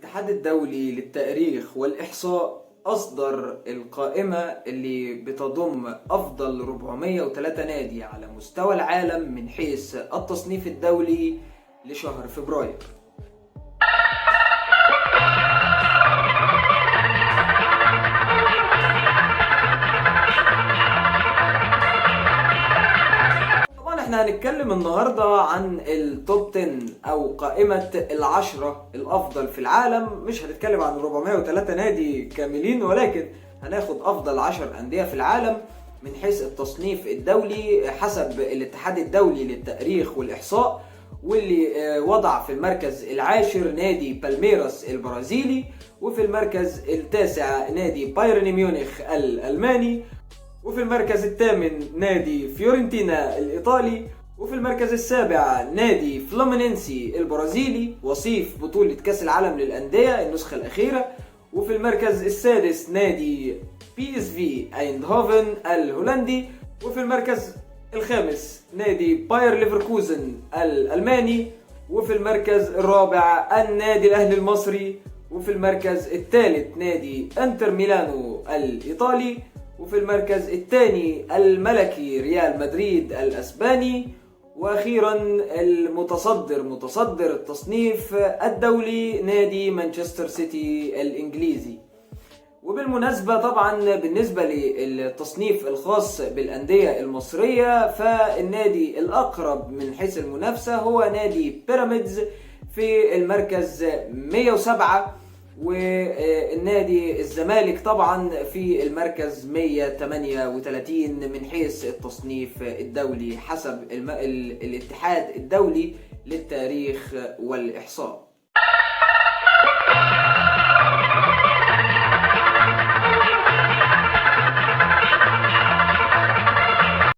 الاتحاد الدولي للتاريخ والإحصاء أصدر القائمة اللي بتضم أفضل 403 نادي على مستوى العالم من حيث التصنيف الدولي لشهر فبراير. احنا هنتكلم النهاردة عن التوب 10 او قائمة العشرة الافضل في العالم. مش هنتكلم عن 403 نادي كاملين، ولكن هناخد افضل 10 اندية في العالم من حيث التصنيف الدولي حسب الاتحاد الدولي للتاريخ والاحصاء، واللي وضع في المركز العاشر نادي بالميراس البرازيلي، وفي المركز التاسع نادي بايرن ميونخ الالماني، وفي المركز الثامن نادي فيورنتينا الإيطالي، وفي المركز السابع نادي فلومينينسي البرازيلي وصيف بطولة كأس العالم للأندية النسخة الأخيرة، وفي المركز السادس نادي بي اس في ايندهوفن الهولندي، وفي المركز الخامس نادي باير ليفركوزن الألماني، وفي المركز الرابع النادي الأهلي المصري، وفي المركز الثالث نادي انتر ميلانو الإيطالي، وفي المركز الثاني الملكي ريال مدريد الأسباني، وأخيرا متصدر التصنيف الدولي نادي مانشستر سيتي الإنجليزي. وبالمناسبة طبعا بالنسبة للتصنيف الخاص بالأندية المصرية، فالنادي الأقرب من حيث المنافسة هو نادي بيراميدز في المركز 107، والنادي الزمالك طبعا في المركز 138 من حيث التصنيف الدولي حسب الاتحاد الدولي للتاريخ والإحصاء.